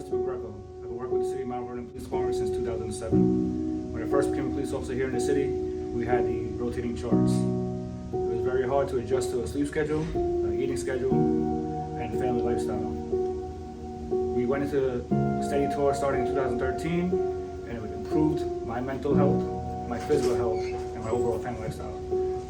I've been working with the city of Mount Vernon Police Department since 2007. When I first became a police officer here in the city, we had the rotating charts. It was very hard to adjust to a sleep schedule, an eating schedule, and family lifestyle. We went into steady tour starting in 2013, and it improved my mental health, my physical health, and my overall family lifestyle.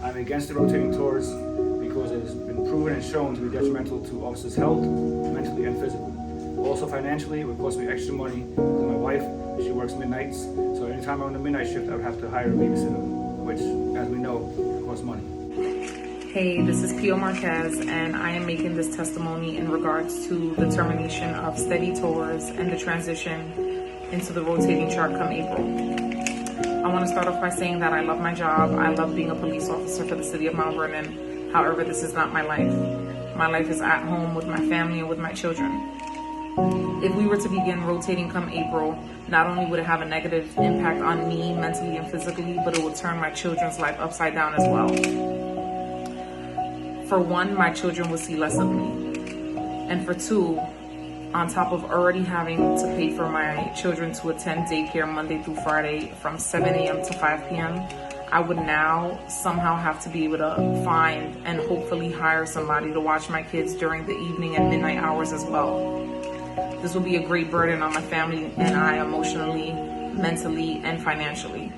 I'm against the rotating tours because it has been proven and shown to be detrimental to officers' health, mentally and physically. Also financially, it would cost me extra money because my wife, she works midnights, so anytime I'm on the midnight shift, I would have to hire a babysitter, which, as we know, costs money. Hey, this is Pio Marquez, and I am making this testimony in regards to the termination of steady tours and the transition into the rotating chart come April. I want to start off by saying that I love my job. I love being a police officer for the city of Mount Vernon. However, this is not my life. My life is at home with my family and with my children. If we were to begin rotating come April, not only would it have a negative impact on me mentally and physically, but it would turn my children's life upside down as well. For one, my children will see less of me. And for two, on top of already having to pay for my children to attend daycare Monday through Friday from 7 a.m. to 5 p.m., I would now somehow have to be able to find and hopefully hire somebody to watch my kids during the evening and midnight hours as well. This will be a great burden on my family and I emotionally, mentally, and financially.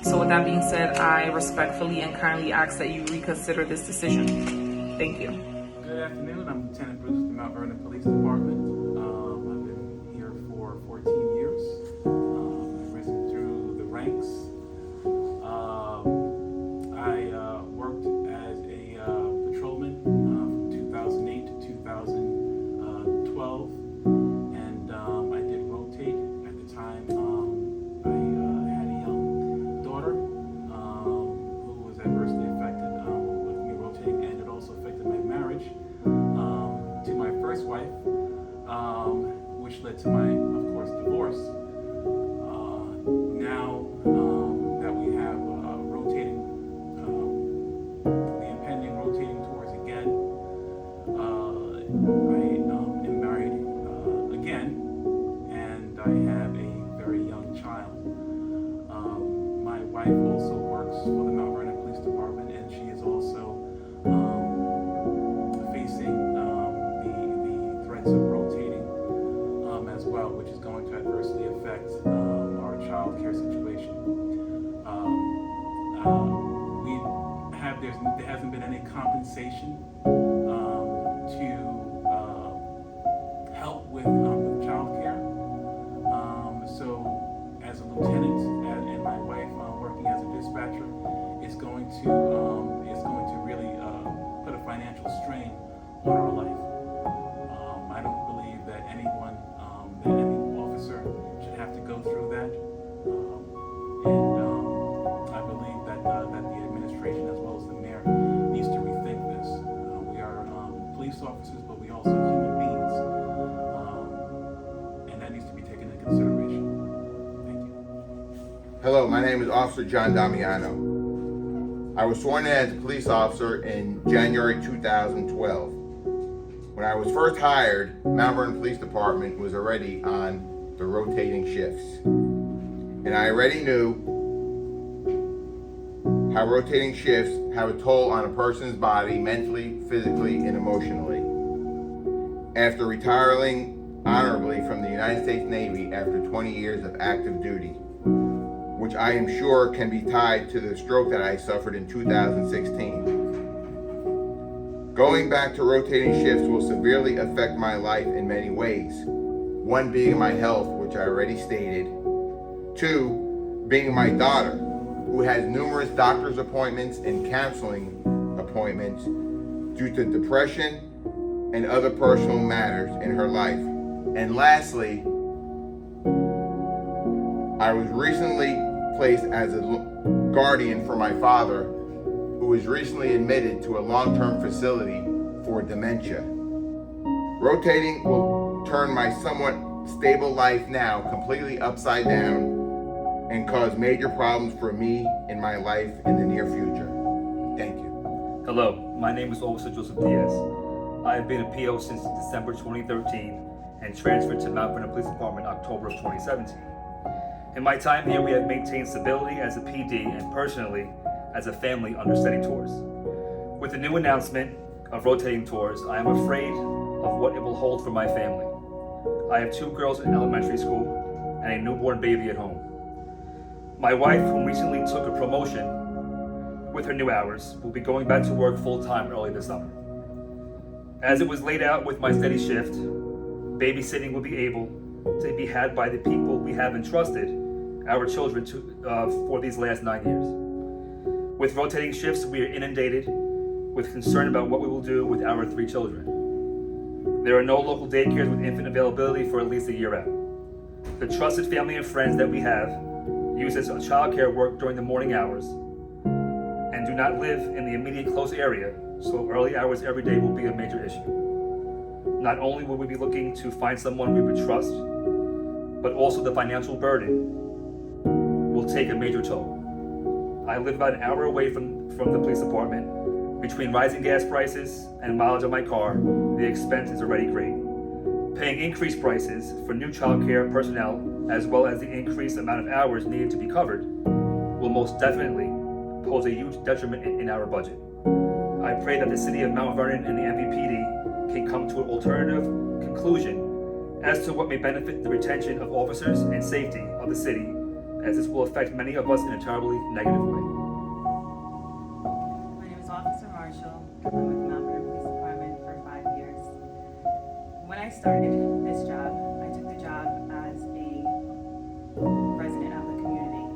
So with that being said, I respectfully and kindly ask that you reconsider this decision. Thank you. Good afternoon. I'm Lieutenant Bruce with the Mount Vernon Police Department. I've been here for 14 years. I've risen through the ranks. I worked as a patrolman from 2008 to 2012, and I did rotate. At the time, I had a young daughter who was adversely affected with me rotating, and it also affected my marriage to my first wife, which led to my, of course, divorce. Now that we have the impending rotating tours again, I am married again, and I have a very young child. My wife also works for the Mount Vernon Police Department, and she is also facing the threats of rotating as well, which is going to adversely affect our child care situation. There hasn't been any compensation to help with child care. So as a lieutenant and my wife working as a dispatcher, it's going to really put a financial strain on our life. I don't believe that any officer should have to go through that. And I believe that the administration as well as the mayor needs to rethink this. We are police officers, but we also human beings, and that needs to be taken into consideration. Thank you. Hello, my name is Officer John Damiano. I was sworn in as a police officer in January 2012. When I was first hired, Mount Vernon Police Department was already on the rotating shifts. And I already knew how rotating shifts have a toll on a person's body, mentally, physically, and emotionally. After retiring honorably from the United States Navy after 20 years of active duty, which I am sure can be tied to the stroke that I suffered in 2016. Going back to rotating shifts will severely affect my life in many ways. One being my health, which I already stated. Two, being my daughter, who has numerous doctor's appointments and counseling appointments due to depression and other personal matters in her life. And lastly, I was recently placed as a guardian for my father, who was recently admitted to a long-term facility for dementia. Rotating will turn my somewhat stable life now completely upside down and cause major problems for me in my life in the near future. Thank you. Hello, my name is Officer Joseph Diaz. I have been a PO since December 2013 and transferred to Mount Vernon Police Department October of 2017. In my time here, we have maintained stability as a PD and personally as a family under steady tours. With the new announcement of rotating tours, I am afraid of what it will hold for my family. I have 2 girls in elementary school and a newborn baby at home. My wife, who recently took a promotion with her new hours, will be going back to work full-time early this summer. As it was laid out with my steady shift, babysitting will be able to be had by the people we have entrusted our children to for these last 9 years. With rotating shifts, we are inundated with concern about what we will do with our 3 children. There are no local daycares with infant availability for at least a year out. The trusted family and friends that we have use as childcare work during the morning hours and do not live in the immediate close area, so early hours every day will be a major issue. Not only will we be looking to find someone we would trust, but also the financial burden will take a major toll. I live about an hour away from the police department. Between rising gas prices and mileage on my car, the expense is already great. Paying increased prices for new childcare personnel, as well as the increased amount of hours needed to be covered, will most definitely pose a huge detriment in our budget. I pray that the City of Mount Vernon and the MVPD can come to an alternative conclusion as to what may benefit the retention of officers and safety of the city, as this will affect many of us in a terribly negative way. My name is Officer Marshall. I'm with the Mount Vernon Police Department for 5 years. When I started this job, I took the job as a resident of the community.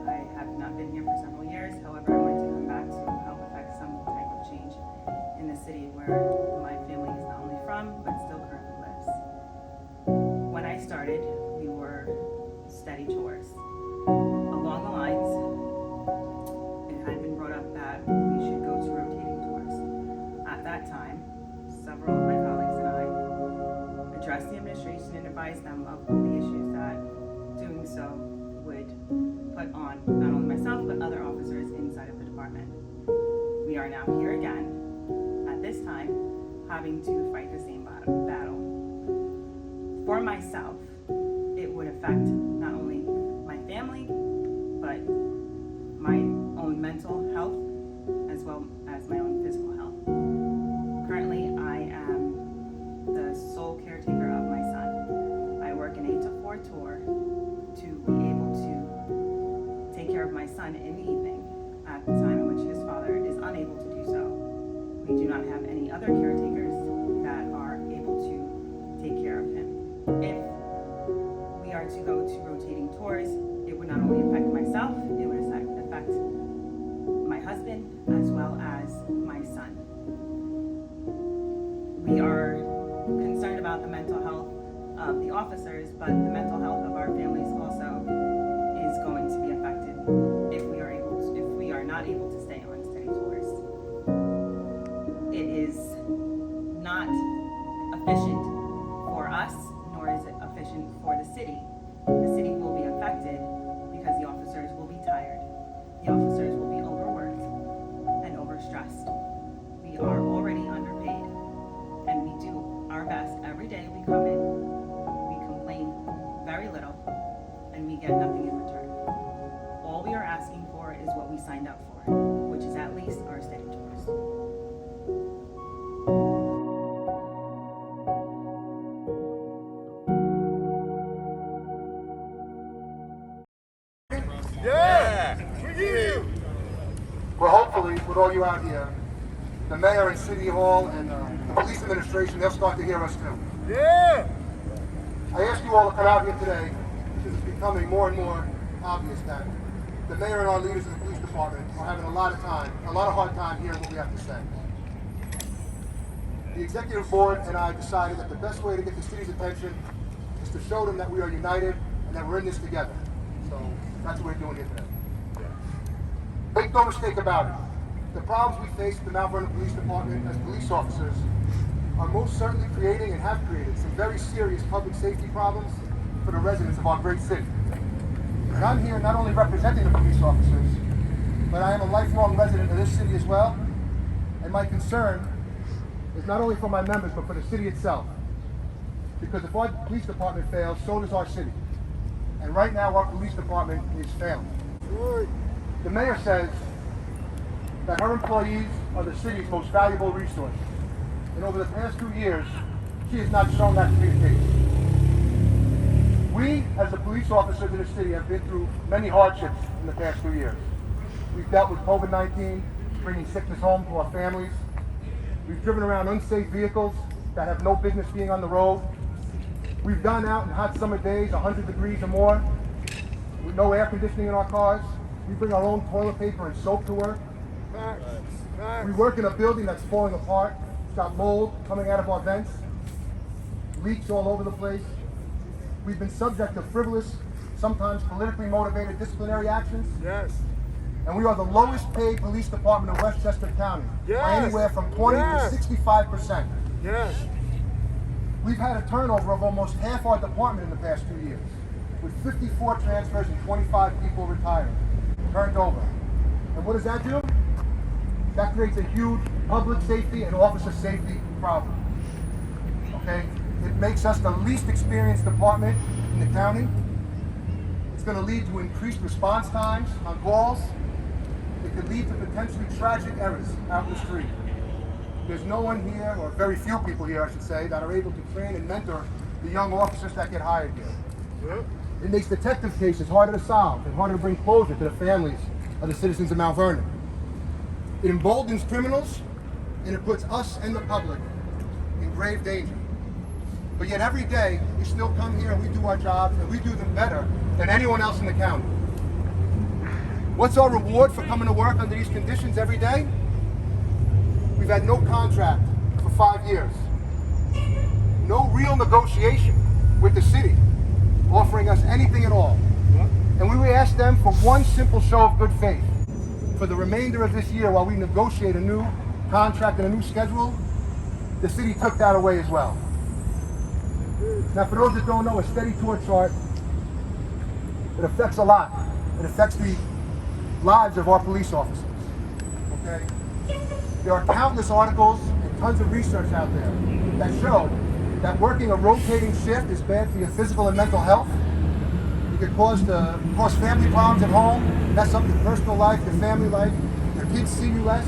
I have not been here for several years. However, I wanted to come back to help effect some type of change in the city where my family is not only from, but still currently lives. When I started, we were steady tours. Along the lines, it had been brought up that we should go to rotating tours. At that time, several of my colleagues and I addressed the administration and advised them of the issues that doing so would put on not only myself but other officers inside of the department. We are now here again, at this time, having to fight the same battle. For myself, it would affect not only my family, but my own mental health, as well as my own physical health. Currently, I am the sole caretaker of my son. I work an 8 to 4 tour to be able to take care of my son in the evening at the time in which his father is unable to do so. We do not have any other caretakers that are able to take care of him. If we are to go to rotating tours, it would not only affect myself, it would affect my husband as well as my son. We are concerned about the mental health of the officers, but the mental health of our families also is going to be affected if we are not able to stay on steady tours. It is not efficient for us, nor is it efficient for the city. The city will be affected because the officers will be tired. The officers will be overworked and overstressed. We are already underpaid, and we do our best every day we come in. We complain very little, and we get nothing in return. All we are asking for is what we signed up for, which is at least our steady tours. Well, hopefully, with all you out here, the mayor and city hall and the police administration, they'll start to hear us too. Yeah! I ask you all to come out here today because it's becoming more and more obvious that the mayor and our leaders in the police department are having a lot of hard time hearing what we have to say. The executive board and I decided that the best way to get the city's attention is to show them that we are united and that we're in this together. So that's what we're doing here today. Make no mistake about it. The problems we face at the Mount Vernon Police Department as police officers are most certainly creating and have created some very serious public safety problems for the residents of our great city. And I'm here not only representing the police officers, but I am a lifelong resident of this city as well. And my concern is not only for my members, but for the city itself. Because if our police department fails, so does our city. And right now, our police department is failing. The mayor says that her employees are the city's most valuable resource. And over the past 2 years, she has not shown that to be the case. We, as the police officers in the city, have been through many hardships in the past 2 years. We've dealt with COVID-19, bringing sickness home to our families. We've driven around unsafe vehicles that have no business being on the road. We've gone out in hot summer days, 100 degrees or more, with no air conditioning in our cars. We bring our own toilet paper and soap to work. We work in a building that's falling apart. It's got mold coming out of our vents, leaks all over the place. We've been subject to frivolous, sometimes politically motivated disciplinary actions. Yes. And we are the lowest paid police department in Westchester County, by anywhere from 20 to 65%. Yes. We've had a turnover of almost half our department in the past 2 years, with 54 transfers and 25 people retiring, turned over. And what does that do? That creates a huge public safety and officer safety problem. Okay? It makes us the least experienced department in the county. It's going to lead to increased response times on calls. It could lead to potentially tragic errors out in the street. There's no one here, or very few people here, I should say, that are able to train and mentor the young officers that get hired here. It makes detective cases harder to solve and harder to bring closure to the families of the citizens of Mount Vernon. It emboldens criminals, and it puts us and the public in grave danger. But yet every day, we still come here and we do our jobs, and we do them better than anyone else in the county. What's our reward for coming to work under these conditions every day? We've had no contract for 5 years. No real negotiation with the city offering us anything at all. And we asked them for one simple show of good faith. For the remainder of this year, while we negotiate a new contract and a new schedule, the city took that away as well. Now, for those that don't know, a steady tour chart, it affects a lot. It affects the lives of our police officers. Okay? There are countless articles and tons of research out there that show that working a rotating shift is bad for your physical and mental health. It could cause family problems at home, mess up your personal life, your family life, your kids see you less.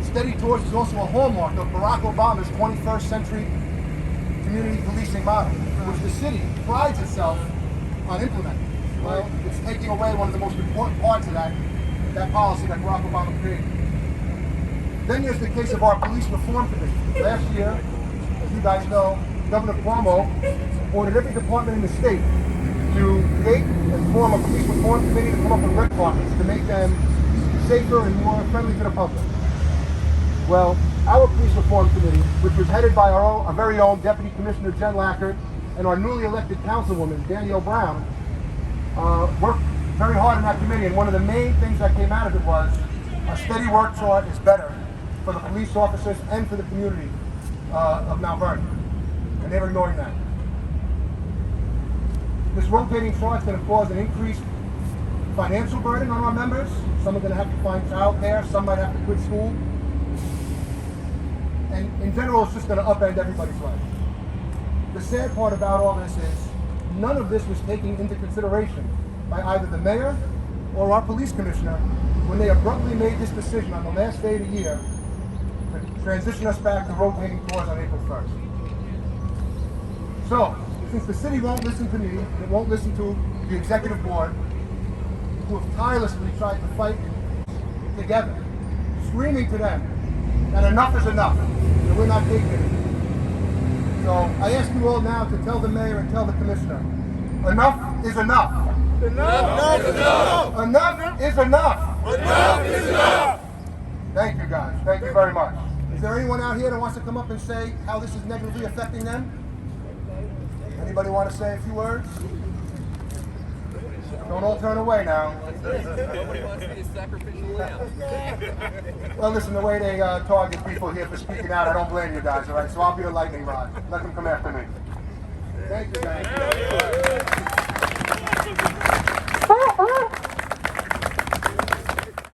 Steady tours is also a hallmark of Barack Obama's 21st century community policing model, which the city prides itself on implementing. Well, it's taking away one of the most important parts of that policy that Barack Obama created. Then there's the case of our police reform commission. Last year, as you guys know, Governor Cuomo ordered every department in the state to create and form a police reform committee to come up with red carpets to make them safer and more friendly to the public. Well, our police reform committee, which was headed by our very own Deputy Commissioner Jen Lackard and our newly elected councilwoman Danielle Brown, worked very hard in that committee, and one of the main things that came out of it was a steady work chart is better for the police officers and for the community of Mount Vernon. And they're ignoring that. This rotating chart is going to cause an increased financial burden on our members. Some are going to have to find childcare, some might have to quit school. And in general, it's just going to upend everybody's life. The sad part about all this is none of this was taken into consideration by either the mayor or our police commissioner when they abruptly made this decision on the last day of the year to transition us back to rotating tours on April 1st. So, since the city won't listen to me, it won't listen to the executive board, who have tirelessly tried to fight together, screaming to them that enough is enough, and we're not taking it. So I ask you all now to tell the mayor and tell the commissioner, enough is enough. Enough is enough. Enough is enough. Enough is enough. Thank you guys. Thank you very much. Is there anyone out here that wants to come up and say how this is negatively affecting them? Anybody want to say a few words? Don't all turn away now. Nobody wants to be a sacrificial lamb. Well, listen, the way they target people here for speaking out, I don't blame you guys, all right? So I'll be the lightning rod. Let them come after me. Thank you, guys.